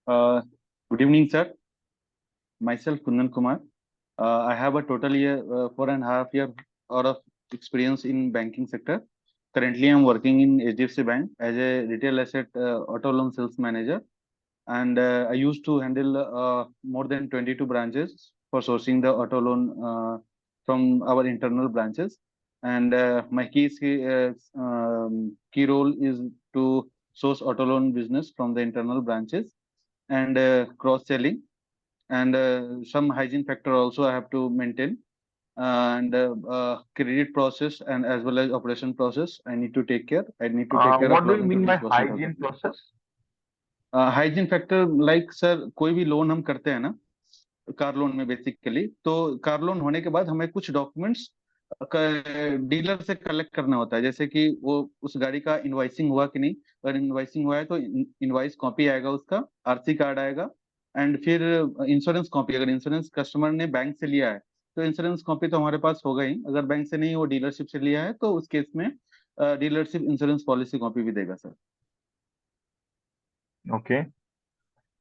Good evening, sir. Myself, Kundan Kumar. I have a total year, 4.5 year out of experience in banking sector. Currently, I'm working in HDFC Bank as a retail asset auto loan sales manager, and I used to handle more than 22 branches for sourcing the auto loan from our internal branches. And my key role is to source auto loan business from the internal branches and cross selling, and some hygiene factor also I have to maintain, and credit process and as well as operation process I need to take care. I need to take care of What do more you than mean by 20% of the hygiene process? Hygiene factor, like sir कोई भी loan हम करते हैं ना, car loan में basically, तो car loan होने के बाद हमें कुछ डॉक्यूमेंट्स डीलर से कलेक्ट करना होता है, जैसे कि वो उस गाड़ी का इनवाइसिंग हुआ कि नहीं। अगर इनवाइसिंग हुआ है तो इनवाइस कॉपी आएगा, उसका आरसी कार्ड आएगा, एंड फिर इंश्योरेंस कॉपी। अगर इंश्योरेंस कस्टमर ने बैंक से लिया है तो इंश्योरेंस कॉपी तो हमारे पास होगा ही, अगर बैंक से नहीं वो डीलरशिप से लिया है तो उस केस में डीलरशिप इंश्योरेंस पॉलिसी कॉपी भी देगा सर। ओके,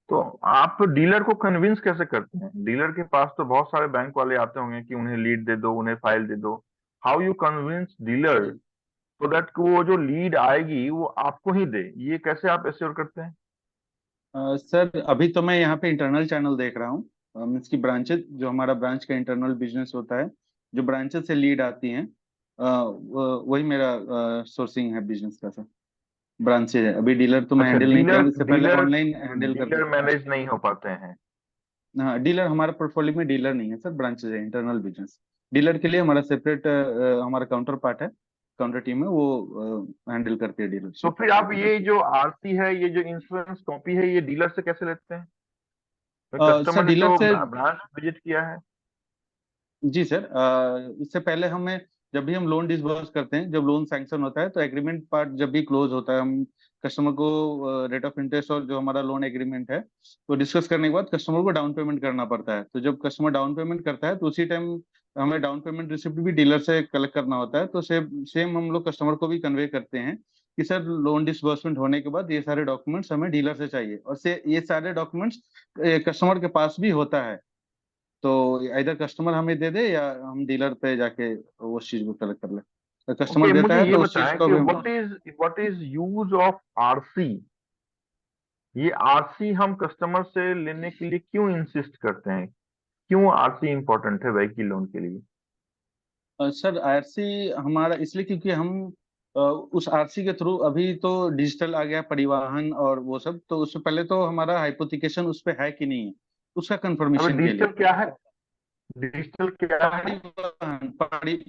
तो आप डीलर को कन्विंस कैसे करते हैं? डीलर के पास तो बहुत सारे बैंक वाले आते होंगे कि उन्हें लीड दे दो, उन्हें फाइल दे दो। How you convince dealer so that वो जो लीड आएगी वो आपको ही दे? ये कैसे आप एश्योर करते हैं? सर अभी तो मैं यहाँ पे इंटरनल चैनल देख रहा हूँ, मीन्स की ब्रांचेस, जो हमारा ब्रांच का इंटरनल बिजनेस होता है, जो ब्रांचेस से लीड आती हैं, वही मेरा सोर्सिंग है बिजनेस का सर। ब्रांचेज है, अभी डीलर तो मैं अच्छा, हैंडल नहीं किया डीलर हूँ, इससे पहले डीलर ऑनलाइन हैंडल करता डीलर था। मैनेज नहीं हो पाते हैं। हाँ, डीलर हमारा पोर्टफोलियो में डीलर नहीं है सर, ब्रांचेज है, इंटरनल बिजनेस। डीलर के लिए हमारा सेपरेट हमारा काउंटर पार्ट है, काउंटर टीम है, वो हैंडल करती है तो डीलरशिप। फिर आप ये जो आरसी है, ये जो इंश्योरेंस कॉपी है, ये डीलर से कैसे लेते हैं? तो सर कस्टमर ने डीलर तो से, ब्रांच विजिट किया है। जी सर, इससे पहले हमें, जब भी हम लोन डिसबर्स करते हैं, जब लोन सैंक्शन होता है तो एग्रीमेंट पार्ट जब भी क्लोज होता है, हम कस्टमर को रेट ऑफ इंटरेस्ट और जो हमारा लोन एग्रीमेंट है तो डिस्कस करने के बाद कस्टमर को डाउन पेमेंट करना पड़ता है। तो जब कस्टमर डाउन पेमेंट करता है तो उसी टाइम हमें डाउन पेमेंट रिसिप्ट भी डीलर से कलेक्ट करना होता है। तो सेम सेम हम लोग कस्टमर को भी कन्वे करते हैं कि सर लोन डिसबर्समेंट होने के बाद ये सारे डॉक्यूमेंट्स हमें डीलर से चाहिए, और से ये सारे डॉक्यूमेंट्स कस्टमर के पास भी होता है। तो इधर कस्टमर हमें दे दे या हम डीलर पे जाके वो उस चीज को कलेक्ट कर ले, तो कस्टमर ओके, देता मुझे है ये तो उस चीज बताएं को कि भी हम। What is use of RC? ये आरसी हम कस्टमर से लेने के लिए क्यों इंसिस्ट करते हैं? क्यों आरसी इंपॉर्टेंट है व्हीकल लोन के लिए? सर आरसी हमारा इसलिए क्योंकि हम उस आरसी के थ्रू, अभी तो डिजिटल आ गया परिवहन और वो सब, तो उससे पहले तो हमारा हाइपोथिकेशन उस पे है कि नहीं है, उसका अभी कंफर्मेशन के डिजिटल लिए। क्या है? डिजिटल क्या है? परिवहन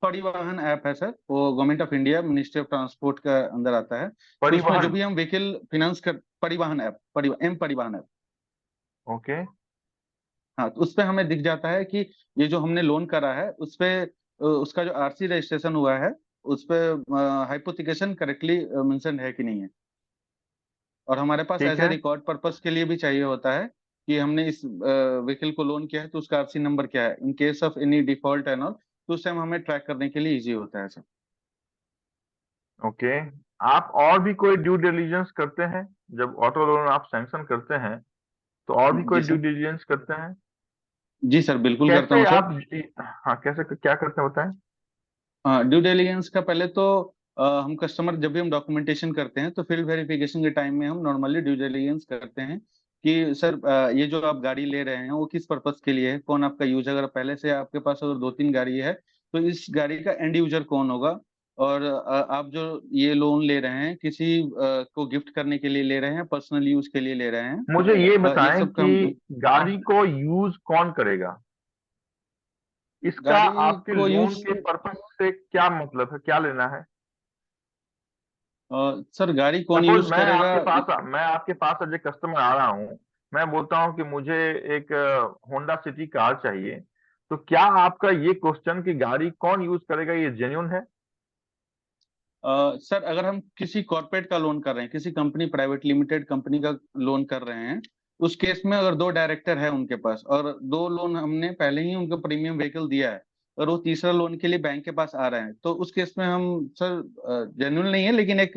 परिवहन ऐप है सर, वो government of India ministry of transport का अंदर आता है। तो उसमें जो परिवहन। भी हम व्हीकल फिनेंस कर, परिवहन ऐप, परिवहन ऐप। ओके। हाँ, तो उस पे हमें दिख जाता है कि ये जो हमने लोन करा है उस पे उसका जो आरसी रजिस्ट्रेशन हुआ है उस पे हाइपोथिकेशन करेक्टली मेंशन है कि नहीं है। और हमारे पास ठीक एज ए है। रिकॉर्ड पर्पस के लिए भी चाहिए होता है कि हमने इस व्हीकल को लोन किया है तो उसका आरसी नंबर क्या है, इन case of any default and all, तो उस टाइम हमें ट्रैक करने के लिए इजी होता है सर। ओके, आप और भी कोई ड्यू डिलिजेंस करते हैं? जब ऑटो लोन आप सैंक्शन करते हैं तो और भी कोई जी ड्यू सर। डिलिजेंस करते हैं? जी सर, बिल्कुल करता कैसे हूँ सर। आप? हाँ, कैसे क्या करते हैं बताएं। हाँ, ड्यू डिलिजेंस का पहले तो हम कस्टमर जब भी हम डॉक्यूमेंटेशन करते हैं तो फील्ड वेरिफिकेशन के टाइम में हम नॉर्मली ड्यू डिलिजेंस करते हैं कि सर ये जो आप गाड़ी ले रहे हैं वो किस पर्पस के लिए है, कौन आपका यूजर, अगर पहले से आपके पास अगर 2-3 गाड़ी है तो इस गाड़ी का एंड यूजर कौन होगा। और आप जो ये लोन ले रहे हैं किसी को गिफ्ट करने के लिए ले रहे हैं, पर्सनल यूज के लिए ले रहे हैं, मुझे ये ये बताएं सब का हम। कि गाड़ी को यूज कौन करेगा? इसका गाड़ी आपके को लोन यूज, के पर्पस से क्या मतलब है, क्या लेना है? सर गाड़ी कौन सपोज यूज करेगा। मैं आपके पास एज ए कस्टमर आ रहा हूँ। मैं बोलता हूँ कि मुझे एक होंडा सिटी कार चाहिए। तो क्या आपका ये क्वेश्चन कि गाड़ी कौन यूज करेगा, ये जेन्युइन है? सर अगर हम किसी कॉर्पोरेट का लोन कर रहे हैं, किसी कंपनी, प्राइवेट लिमिटेड कंपनी का लोन कर रहे हैं, उस केस में अगर दो डायरेक्टर है उनके पास और दो लोन हमने पहले ही उनको प्रीमियम व्हीकल दिया है और वो तीसरा लोन के लिए बैंक के पास आ रहे हैं, तो उस केस में हम सर जेन्युइन नहीं है लेकिन एक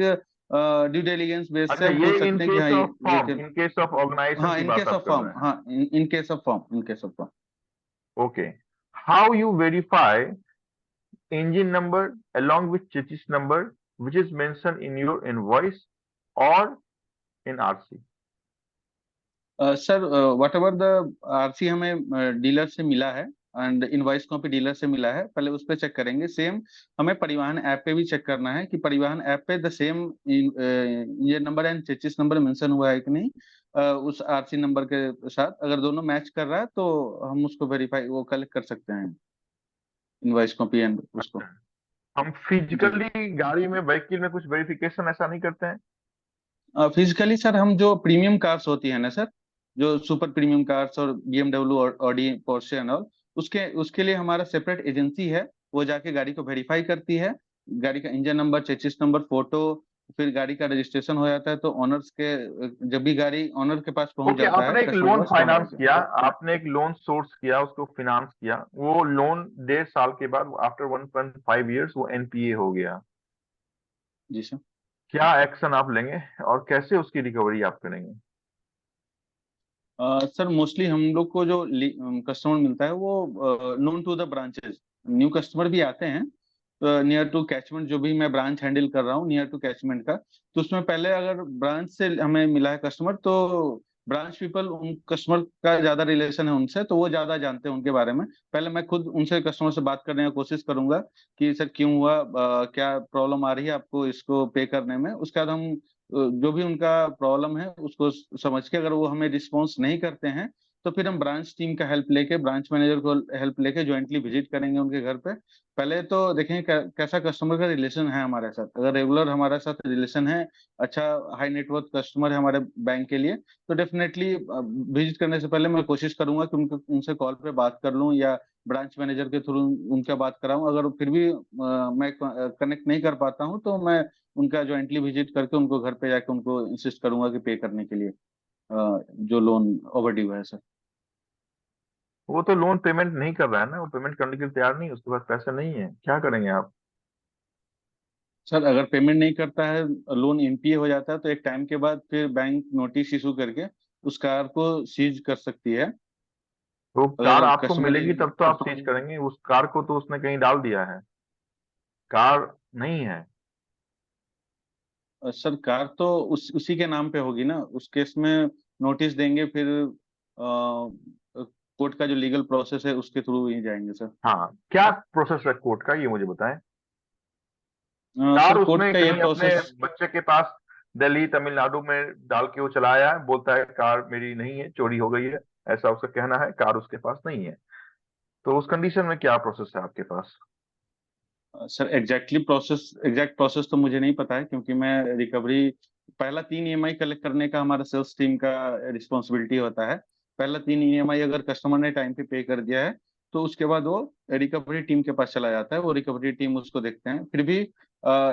ड्यू डिलिजेंस बेस से अच्छा, हम ये पूछ इन सकते हैं कि हाँ केस ऑफ ये form, in case of organisation हाँ की इन बात केस आप ऑफ कर फॉर्म, रहे हैं। हाँ इन case of form, in case of form. Okay, how you verify engine number along with chassis number which is mentioned in your invoice or in RC? Sir what ever the RC हमें dealer से मिला है and invoice copy dealer से मिला है, पहले उस पर चेक करेंगे। सेम हमें परिवहन ऐप पे भी चेक करना है कि परिवहन ऐप पे द सेम ये number and chassis number mention हुआ है कि नहीं उस आरसी नंबर के साथ। अगर दोनों मैच कर रहा है तो हम उसको वेरीफाई वो कलेक्ट कर सकते हैं इनवॉइस कॉपी एंड उसको। अच्छा, हम जी जी। फिजिकली गाड़ी में, व्हीकल में कुछ वेरिफिकेशन ऐसा नहीं करते हैं? फिजिकली सर हम जो प्रीमियम कार्स होती है ना सर, जो सुपर प्रीमियम कार्स और बीएमडब्ल्यू और ऑडी पोर्शे एंड ऑल, उसके उसके लिए हमारा सेपरेट एजेंसी है। वो जाके गाड़ी को वेरीफाई करती है, गाड़ी का engine number, chassis number, photo, फिर गाड़ी का रजिस्ट्रेशन हो जाता है तो ऑनर्स के जब भी गाड़ी ऑनर के पास पहुंच ओके, जाता है आपने एक कस्टमर के लोन पास तो फाइनेंस किया, आपने एक लोन सोर्स किया, उसको फिनांस किया, वो लोन 1.5 साल के बाद आफ्टर 1.5 years वो एनपीए हो गया, जी सर। क्या एक्शन आप लेंगे और कैसे उसकी रिकवरी आप करेंगे? सर मोस्टली हम लोग को जो कस्टमर मिलता है वो known to the branches, new customer भी आते हैं नियर टू कैचमेंट, जो भी मैं ब्रांच हैंडल कर रहा हूँ नियर टू कैचमेंट का। तो उसमें पहले अगर ब्रांच से हमें मिला है कस्टमर तो ब्रांच पीपल उन कस्टमर का ज्यादा रिलेशन है उनसे, तो वो ज्यादा जानते हैं उनके बारे में। पहले मैं खुद उनसे कस्टमर से बात करने की कोशिश करूंगा कि सर क्यों हुआ, क्या प्रॉब्लम आ रही है आपको इसको पे करने में। उसके बाद हम जो भी उनका प्रॉब्लम है उसको समझ के अगर वो हमें रिस्पॉन्स नहीं करते हैं तो फिर हम ब्रांच टीम का हेल्प लेके, ब्रांच मैनेजर को हेल्प लेके ज्वाइंटली विजिट करेंगे उनके घर पे। पहले तो देखेंगे कैसा कस्टमर का रिलेशन है हमारे साथ। अगर रेगुलर हमारे साथ रिलेशन है, अच्छा हाई नेटवर्थ कस्टमर है हमारे बैंक के लिए, तो डेफिनेटली विजिट करने से पहले मैं कोशिश करूंगा कि उनको उनसे कॉल पे बात कर लूं या ब्रांच मैनेजर के थ्रू उनका बात कराऊं। अगर फिर भी मैं कनेक्ट नहीं कर पाता हूं तो मैं उनका ज्वाइंटली विजिट करके उनको घर पे जाके उनको इंसिस्ट करूंगा कि पे करने के लिए जो लोन ओवरड्यू है सर। वो तो लोन पेमेंट नहीं कर रहा है ना, वो पेमेंट करने के लिए तैयार नहीं है, उसके पास पैसे नहीं है, क्या करेंगे आप? सर अगर पेमेंट नहीं करता है, लोन एनपीए हो जाता है, तो एक टाइम के बाद फिर बैंक नोटिस इशू करके उस कार को सीज कर सकती है। तो कार अगर आपको कस्टमर मिलेगी तब तो आप सीज करेंगे, उस कार को तो उसने कहीं डाल दिया है, कार नहीं है। सर कार तो उसी के नाम पे होगी ना, उस केस में नोटिस देंगे, फिर कोर्ट का जो लीगल प्रोसेस है उसके थ्रू ही जाएंगे सर। हाँ, क्या प्रोसेस है कोर्ट का, ये मुझे बताएं। कार सर कोर्ट उसने का ये कहीं अपने प्रोसेस, बच्चे के पास दिल्ली तमिलनाडु में डाल के वो चलाया है, बोलता है कार मेरी नहीं है, चोरी हो गई है, ऐसा उसका कहना है, कार उसके पास नहीं है, तो उस कंडीशन में क्या प्रोसेस है आपके पास? सर एग्जैक्ट प्रोसेस तो मुझे नहीं पता है, क्योंकि मैं रिकवरी, पहला 3 ईएमआई कलेक्ट करने का हमारा सेल्स टीम का रिस्पॉन्सिबिलिटी होता है। पहला 3 ईएमआई अगर कस्टमर ने टाइम पे कर दिया है तो उसके बाद वो रिकवरी टीम के पास चला जाता है, वो रिकवरी टीम उसको देखते हैं। फिर भी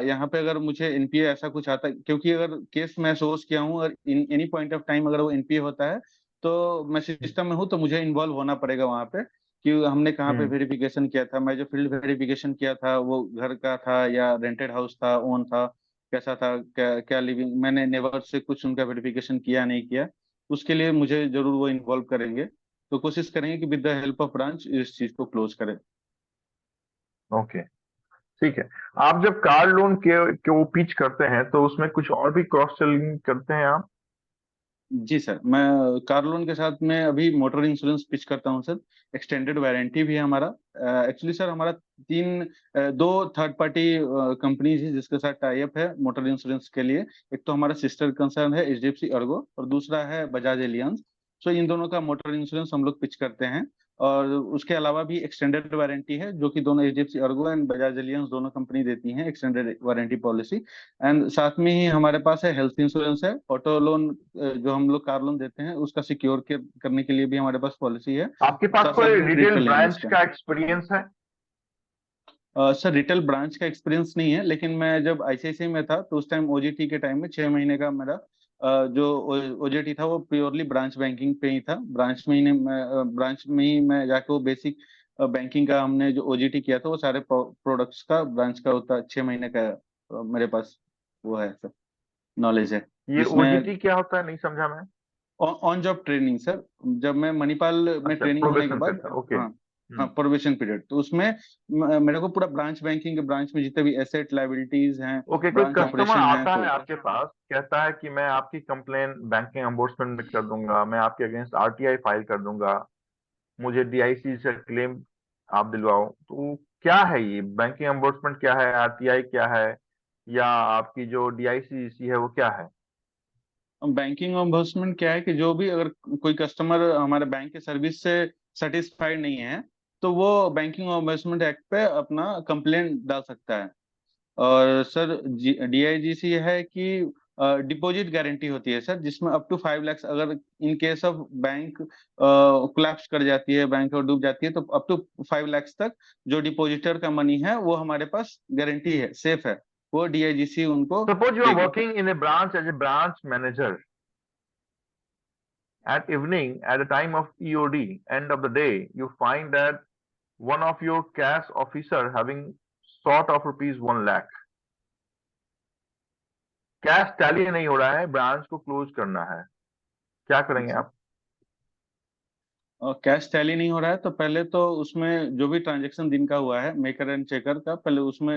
यहाँ पे अगर मुझे एनपीए ऐसा कुछ आता है, क्योंकि अगर केस मैं सोच किया हूँ और in any point of time अगर वो एनपीए होता है तो मैं सिस्टम में हूँ तो मुझे इन्वॉल्व होना पड़ेगा वहां पे कि हमने कहाँ पे हम्म। वेरिफिकेशन किया था। मैं जो फील्ड वेरिफिकेशन किया था वो घर का था या रेंटेड हाउस था, ओन था, कैसा था, क्या क्या लिविंग, मैंने नेबर से कुछ उनका वेरिफिकेशन किया नहीं किया, उसके लिए मुझे जरूर वो इन्वॉल्व करेंगे। तो कोशिश करेंगे कि with the help of branch इस चीज को क्लोज करें। ओके, ठीक है। आप जब कार लोन के वो पिच करते हैं तो उसमें कुछ और भी क्रॉस सेलिंग करते हैं आप? जी सर, मैं कार लोन के साथ में अभी मोटर इंश्योरेंस पिच करता हूँ सर। एक्सटेंडेड वारंटी भी है हमारा। एक्चुअली सर हमारा दो थर्ड पार्टी कंपनीज है जिसके साथ टाई अप है मोटर इंश्योरेंस के लिए। एक तो हमारा सिस्टर कंसर्न है एचडीएफसी अर्गो और दूसरा है बजाज एलियांज। सो इन दोनों का मोटर इंश्योरेंस हम लोग पिच करते हैं। और उसके अलावा भी एक्सटेंडेड वारंटी है जो कि दोनों HDFC Ergo and Bajaj Allianz दोनों कंपनी देती हैं एक्सटेंडेड वारंटी पॉलिसी। एंड साथ में ही हमारे पास है हेल्थ इंश्योरेंस है, ऑटो लोन जो हम लोग कार लोन देते हैं उसका सिक्योर करने के लिए भी हमारे पास पॉलिसी है। आपके पास साथ साथ कोई में रिटेल क्रिटिकल इलनेस ब्रांच का। का एक्सपीरियंस है? सर रिटेल ब्रांच का एक्सपीरियंस नहीं है, लेकिन मैं जब आईसीआईसीआई में था तो उस टाइम ओजीटी के टाइम में 6 महीने का मेरा जो ओजीटी था वो प्योरली ब्रांच बैंकिंग पे ही था। ब्रांच में ही मैं जाके वो बेसिक बैंकिंग का हमने जो ओजीटी किया था वो सारे प्रोडक्ट्स का ब्रांच का होता 6 महीने का मेरे पास वो है सर। नॉलेज है। ये जिसमें ओजीटी क्या होता है, नहीं समझा मैं। ऑन जॉब ट्रेनिंग सर, जब मैं मणिपाल में अच्छा, ट्रेनिंग होने के प्रोबेशन बाद, पीरियड, ओके। हाँ हाँ, प्रोबेशन पीरियड, तो उसमें मेरे को पूरा ब्रांच बैंकिंग के ब्रांच में जितने भी एसेट लाइबिलिटीज हैं, ओके, कोई ब्रांच कस्टमर ऑपरेशन है आता है कोई। आपके पास, कहता है कि मैं आपकी कंप्लेन बैंकिंग एम्बोर्समेंट में कर दूंगा, मैं आपके अगेंस्ट आरटीआई फाइल कर दूंगा, मुझे डीआईसी से क्लेम आप दिलवाओ, तो क्या है ये बैंकिंग एम्बोर्समेंट, क्या है आरटीआई क्या है, या आपकी जो डीआईसी है वो क्या है? बैंकिंग ऑम्बड्समैन क्या है कि जो भी अगर कोई कस्टमर हमारे बैंक के सर्विस से सेटिस्फाइड नहीं है, तो वो बैंकिंग ऑम्बड्समैन एक्ट पे अपना कंप्लेंट डाल सकता है। और सर डीआईजीसी है कि डिपॉजिट गारंटी होती है सर, जिसमें अप टू 5 लाख, अगर इन केस ऑफ बैंक कोलैप्स कर जाती है, बैंक और डूब जाती है, तो अप टू 5 लाख तक जो डिपॉजिटर का मनी है वो हमारे पास गारंटी है, सेफ है, वो डीआईजीसी उनको सपोज यू आर देगी। Working in a branch as a branch manager, at evening at the time of EOD, end of the day, you find that one of your cash officer having sort of rupees 1 lakh, cash tally नहीं हो रहा है, branch को close करना है, क्या करेंगे आप? और कैश टैली नहीं हो रहा है तो पहले तो उसमें जो भी ट्रांजैक्शन दिन का हुआ है, मेकर एंड चेकर का, पहले उसमें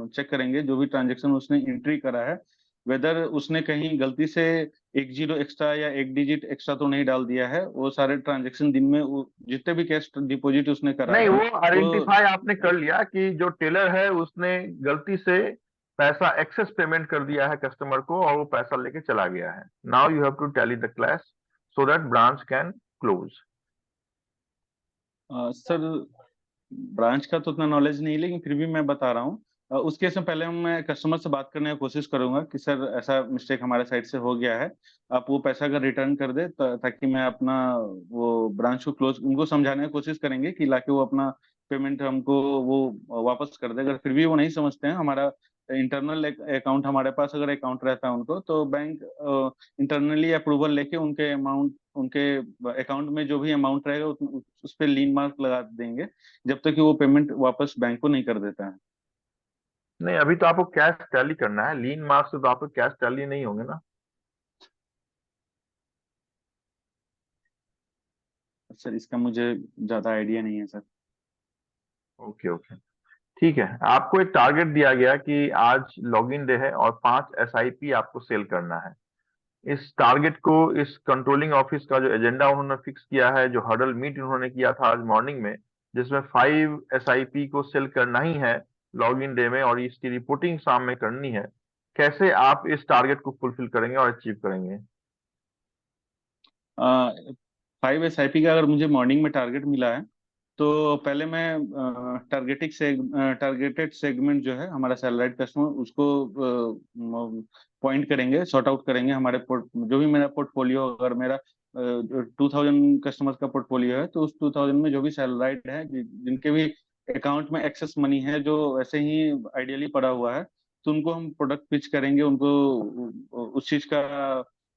चेक करेंगे जो भी ट्रांजैक्शन उसने एंट्री करा है, वेदर उसने कहीं गलती से एक जीरो एक्स्ट्रा या एक डिजिट एक्स्ट्रा तो नहीं डाल दिया है। वो सारे ट्रांजैक्शन दिन में जितने भी कैश डिपॉजिट उसने करा नहीं, है वो वो। आइडेंटिफाई आपने कर लिया कि जो टेलर है उसने गलती से पैसा एक्सेस पेमेंट कर दिया है कस्टमर को और वो पैसा लेके चला गया है, now you have to tally the cash so that branch can close. Sir branch का तो उतना नॉलेज नहीं, लेकिन फिर भी मैं बता रहा हूँ। उस केस में पहले मैं कस्टमर से बात करने की कोशिश करूंगा कि सर ऐसा मिस्टेक हमारे साइड से हो गया है, आप वो पैसा अगर रिटर्न कर दे ताकि मैं अपना वो ब्रांच को क्लोज, उनको समझाने की कोशिश करेंगे कि लाके वो अपना पेमेंट हमको वो वापस कर दे। अगर फिर भी वो नहीं समझते हैं, हमारा इंटरनल अकाउंट, हमारे पास अगर अकाउंट रहता है उनको, तो बैंक इंटरनली अप्रूवल लेके उनके अमाउंट, उनके अकाउंट में जो भी अमाउंट रहेगा उस पर लीन मार्क लगा देंगे, जब तक कि वो पेमेंट वापस बैंक को नहीं कर देता है। नहीं, अभी तो आपको कैश टैली करना है, लीन मार्क्स से तो आपको कैश टैली नहीं होंगे ना। सर इसका मुझे ज्यादा आइडिया नहीं है सर। ओके ओके, ठीक है। आपको एक टारगेट दिया गया कि आज लॉगिन डे है और 5 एसआईपी आपको सेल करना है। इस टारगेट को इस कंट्रोलिंग ऑफिस का जो एजेंडा उन्होंने फिक्स किया है, जो हर्डल मीट उन्होंने किया था आज मॉर्निंग में, जिसमें 5 एसआईपी को सेल करना ही है लॉगिन डे में और इसकी रिपोर्टिंग शाम में करनी है, कैसे आप इस टारगेट को फुलफिल करेंगे और अचीव करेंगे? 5 SIP का अगर मुझे मॉर्निंग में टारगेट मिला है, तो पहले मैं टारगेटेड सेगमेंट जो है हमारा सैलराइड कस्टमर, उसको पॉइंट करेंगे, सॉर्ट आउट करेंगे। हमारे जो भी मेरा पोर्टफोलियो, अगर मेरा 2000 कस्टमर्स का पोर्टफोलियो है, तो उस 2000 में जो भी सैलराइड है, जिनके भी अकाउंट में एक्सेस मनी है जो ऐसे ही आइडियली पड़ा हुआ है, तो उनको हम प्रोडक्ट पिच करेंगे, उनको उस चीज का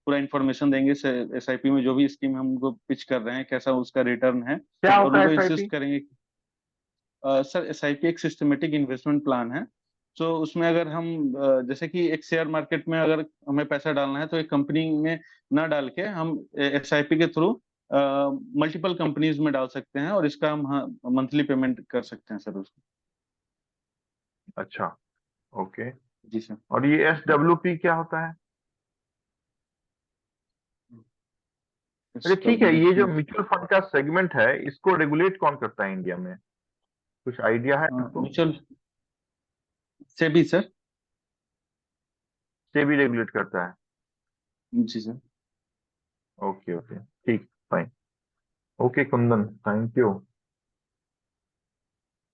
पूरा इन्फॉर्मेशन देंगे। SIP में जो भी स्कीम हम उनको पिच कर रहे हैं, कैसा उसका रिटर्न है, क्या और होता है उनको एसआईपी? इंसिस्ट करेंगे। सर SIP एक सिस्टमेटिक इन्वेस्टमेंट प्लान है। तो उसमें अगर हम जैसे कि एक शेयर मार्केट में अगर हमें पैसा डालना है, तो एक कंपनी में ना डाल के हम SIP के थ्रू मल्टीपल कंपनीज में डाल सकते हैं, और इसका हम मंथली पेमेंट कर सकते हैं सर उसको। अच्छा, ओके। जी सर। और ये एसडब्ल्यूपी क्या होता है? अच्छा, ठीक है, ये जो SWP म्यूचुअल फंड का सेगमेंट है इसको रेगुलेट कौन करता है इंडिया में, कुछ आइडिया है आपको? Mutual SEBI sir. SEBI regulate करता है? जी सर। ओके ओके, ठीक, fine. Okay Kundan, thank you.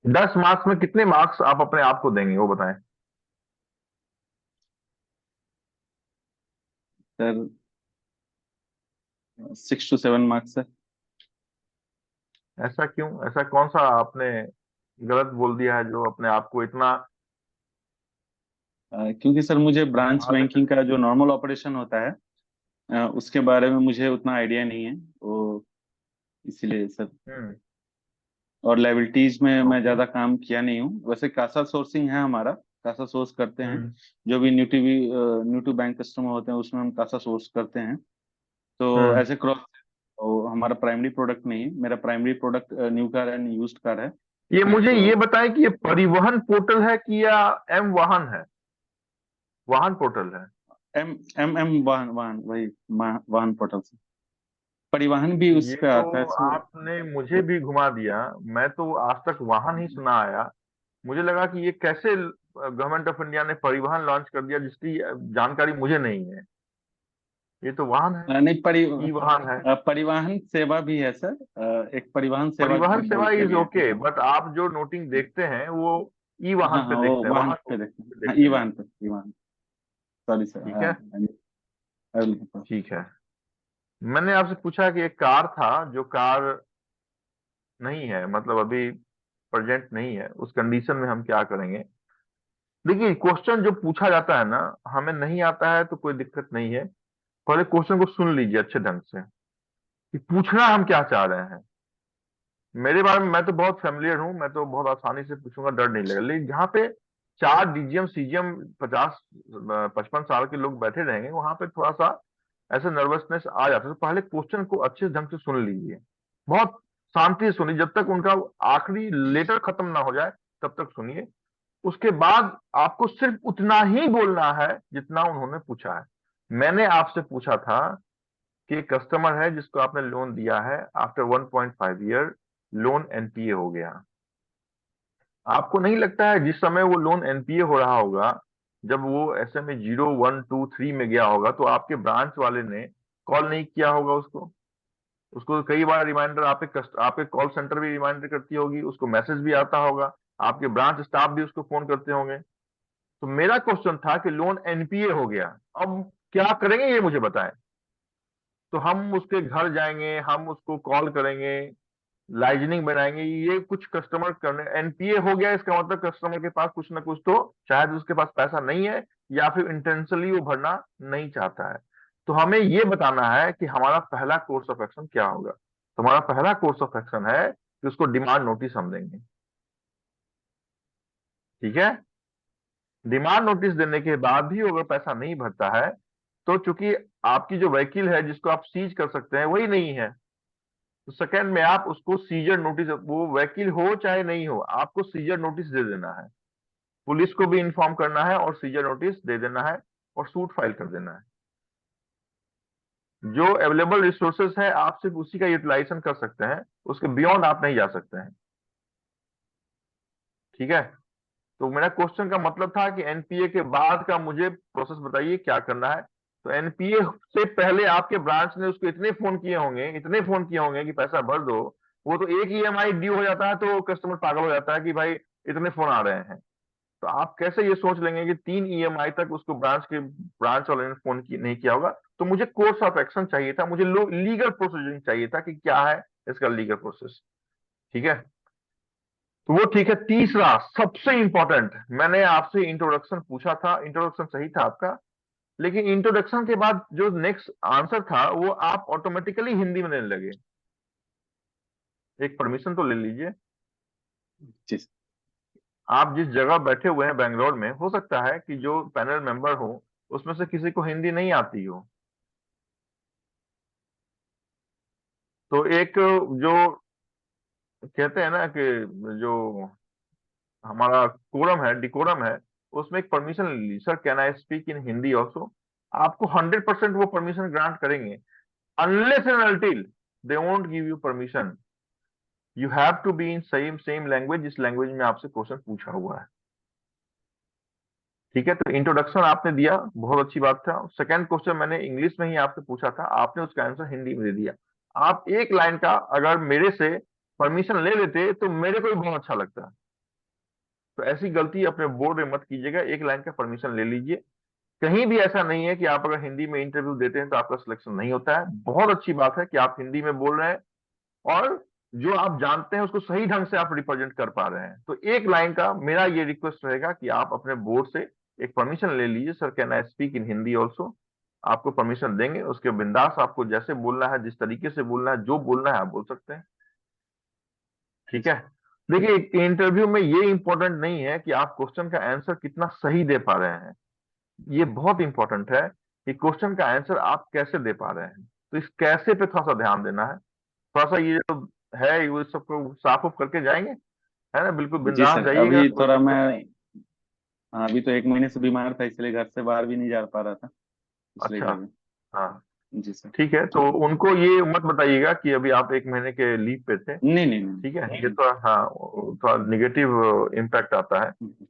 10 marks में कितने मार्क्स आप अपने आप को देंगे वो बताएं। Sir 6 to 7 marks sir. ऐसा क्यों, ऐसा कौन सा आपने गलत बोल दिया है जो अपने आप को इतना क्योंकि सर मुझे ब्रांच हार्ड बैंकिंग करके? का जो नॉर्मल ऑपरेशन होता है, उसके बारे में मुझे उतना आइडिया नहीं है, वो इसीलिए सर। और लाइबिलिटीज में मैं ओके। ज्यादा काम किया नहीं हूँ, वैसे कासा सोर्सिंग है हमारा, कासा सोर्स करते हैं। हम्म। जो भी न्यू टू बैंक कस्टमर होते हैं उसमें हम कासा सोर्स करते हैं। तो हम्म। ऐसे क्रॉस, तो हमारा प्राइमरी प्रोडक्ट नहीं है, मेरा primary product new car and used car है। ये मुझे तो ये बताएं कि ये परिवहन पोर्टल है कि या एम वाहन है, वाहन पोर्टल है? एम एम वाहन वाहन वही वाहन पोर्टल से परिवहन भी उस ये पे तो आता है सो। आपने मुझे भी घुमा दिया। मैं तो आज तक वाहन ही सुना आया। मुझे लगा कि ये कैसे गवर्नमेंट ऑफ इंडिया ने परिवहन लॉन्च कर दिया जिसकी जानकारी मुझे नहीं है। ये तो वाहन है, नहीं, ई वाहन है। परिवहन सेवा भी है सर। एक परिवहन सेवा परिवहन भी सेवा बोल के इज भी है। ओके, बट आप जो नोटिंग देखते हैं वो ई वाहन हाँ पे हाँ, वो देखते हैं, वाहन वाहन पे देखते हैं, पे हाँ देखते ई हैं। वाहन पे, ई वाहन। सॉरी सर, ठीक हाँ है। हाँ जी, अवेलेबल। ठीक है। मैंने आपसे पूछा कि एक कार था, जो कार नहीं है, मतलब अभी प्रेजेंट नहीं है, उस कंडीशन में हम क्या करेंगे? देखिए, क्वेश्चन जो पूछा जाता है ना, हमें नहीं आता है तो कोई दिक्कत नहीं है। पहले क्वेश्चन को सुन लीजिए अच्छे ढंग से कि पूछना हम क्या चाह रहे हैं। मेरे बारे में मैं तो बहुत फेमिलियर हूँ, मैं तो बहुत आसानी से पूछूंगा, डर नहीं लगेगा। लेकिन जहाँ पे 4 डीजीएम सीजीएम 50 55 साल के लोग बैठे रहेंगे, वहां पे थोड़ा सा ऐसे नर्वसनेस आ जाता है। तो पहले क्वेश्चन को अच्छे ढंग से सुन लीजिए, बहुत शांति से सुनिए, जब तक उनका आखिरी लेटर खत्म ना हो जाए तब तक सुनिए। उसके बाद आपको सिर्फ उतना ही बोलना है जितना उन्होंने पूछा है। मैंने आपसे पूछा था कि एक कस्टमर है जिसको आपने लोन दिया है, आफ्टर 1.5 ईयर लोन एनपीए हो गया। आपको नहीं लगता है जिस समय वो लोन एनपीए हो रहा होगा, जब वो एसएमए 0 1 2 3 में गया होगा, तो आपके ब्रांच वाले ने कॉल नहीं किया होगा उसको? उसको कई बार रिमाइंडर, आपके कॉल सेंटर भी रिमाइंडर करती होगी, उसको मैसेज भी आता होगा, आपके ब्रांच स्टाफ भी उसको फोन करते होंगे। तो मेरा क्वेश्चन था कि लोन एनपीए हो गया, अब क्या करेंगे ये मुझे बताएं। तो हम उसके घर जाएंगे, हम उसको कॉल करेंगे, लाइजनिंग बनाएंगे, ये कुछ कस्टमर करने। एनपीए हो गया इसका मतलब कस्टमर के पास कुछ ना कुछ तो, शायद उसके पास पैसा नहीं है, या फिर इंटेंशनली वो भरना नहीं चाहता है। तो हमें ये बताना है कि हमारा पहला कोर्स ऑफ एक्शन क्या होगा। तो हमारा पहला कोर्स ऑफ एक्शन है कि उसको डिमांड नोटिस हम देंगे। ठीक है। डिमांड नोटिस देने के बाद भी अगर पैसा नहीं भरता है, तो चूंकि आपकी जो वकील है जिसको आप सीज कर सकते हैं वही नहीं है, तो सेकंड में आप उसको सीजर नोटिस, वो वकील हो चाहे नहीं हो, आपको सीजर नोटिस दे देना है। पुलिस को भी इन्फॉर्म करना है और सीजर नोटिस दे देना है और सूट फाइल कर देना है। जो अवेलेबल रिसोर्सेस है आप सिर्फ उसी का यूटिलाइजेशन कर सकते हैं, उसके बियॉन्ड आप नहीं जा सकते हैं। ठीक है। तो मेरा क्वेश्चन का मतलब था कि एनपीए के बाद का मुझे प्रोसेस बताइए क्या करना है। तो एनपीए से पहले आपके ब्रांच ने उसको इतने फोन किए होंगे, इतने फोन किए होंगे कि पैसा भर दो। वो तो एक ईएमआई ड्यू हो जाता है तो कस्टमर पागल हो जाता है कि भाई इतने फोन आ रहे हैं। तो आप कैसे ये सोच लेंगे कि 3 ईएमआई तक उसको ब्रांच वाले ने फोन नहीं किया होगा? तो मुझे कोर्स ऑफ एक्शन चाहिए था, मुझे लीगल प्रोसीजरिंग चाहिए था कि क्या है इसका लीगल प्रोसेस। ठीक है। तो वो ठीक है। तीसरा सबसे इंपॉर्टेंट, मैंने आपसे इंट्रोडक्शन पूछा था, इंट्रोडक्शन सही था आपका, लेकिन इंट्रोडक्शन के बाद जो नेक्स्ट आंसर था वो आप ऑटोमेटिकली हिंदी में देने लगे। एक परमिशन तो ले लीजिए। जी सर। आप जिस जगह बैठे हुए हैं बैंगलोर में, हो सकता है कि जो पैनल मेंबर हो उसमें से किसी को हिंदी नहीं आती हो। तो एक जो कहते हैं ना कि जो हमारा कोरम है, डिकोरम है, उसमें एक परमिशन ले ली, sir can I speak in Hindi also. आपको 100% वो परमिशन ग्रांट करेंगे, unless and until they won't give you permission. You have to be in same same language जिस लैंग्वेज में आपसे क्वेश्चन पूछा हुआ है। ठीक है। तो इंट्रोडक्शन आपने दिया, बहुत अच्छी बात था। सेकंड क्वेश्चन मैंने इंग्लिश में ही आपसे पूछा था, आपने उसका आंसर हिंदी में दे दिया। आप एक लाइन का अगर मेरे से परमिशन ले लेते तो मेरे को भी बहुत अच्छा लगता। तो ऐसी गलती अपने बोर्ड में मत कीजिएगा, एक लाइन का परमिशन ले लीजिए। कहीं भी ऐसा नहीं है कि आप अगर हिंदी में इंटरव्यू देते हैं तो आपका सिलेक्शन नहीं होता है। बहुत अच्छी बात है कि आप हिंदी में बोल रहे हैं और जो आप जानते हैं उसको सही ढंग से आप रिप्रेजेंट कर पा रहे हैं। तो एक लाइन का मेरा ये रिक्वेस्ट रहेगा कि आप अपने बोर्ड से एक परमिशन ले लीजिए, sir can I speak in Hindi also. आपको परमिशन देंगे, उसके बिंदास आपको जैसे बोलना है, जिस तरीके से बोलना है, जो बोलना है आप बोल सकते हैं। ठीक है। देखिए, इंटरव्यू में ये इंपॉर्टेंट नहीं है कि आप क्वेश्चन का आंसर कितना सही दे पा रहे हैं, ये बहुत इंपॉर्टेंट है कि क्वेश्चन का आंसर आप कैसे दे पा रहे हैं। तो इस कैसे पे थोड़ा सा ध्यान देना है। थोड़ा सा ये जो है वो सबको साफ उफ करके जाएंगे, है ना, बिल्कुल जी बिंदास सर, जाइएगा। अभी थोड़ा मैं, हाँ, अभी तो 1 महीने से बीमार था, इसलिए घर से बाहर भी नहीं जा पा रहा था, इसलिए अच्छा। करके। हाँ, जी सर। ठीक है, तो उनको ये मत बताइएगा कि अभी आप 1 महीने के लीव पे थे। नहीं नहीं नहीं। ठीक है, ये तो हाँ, थोड़ा निगेटिव इम्पैक्ट आता है।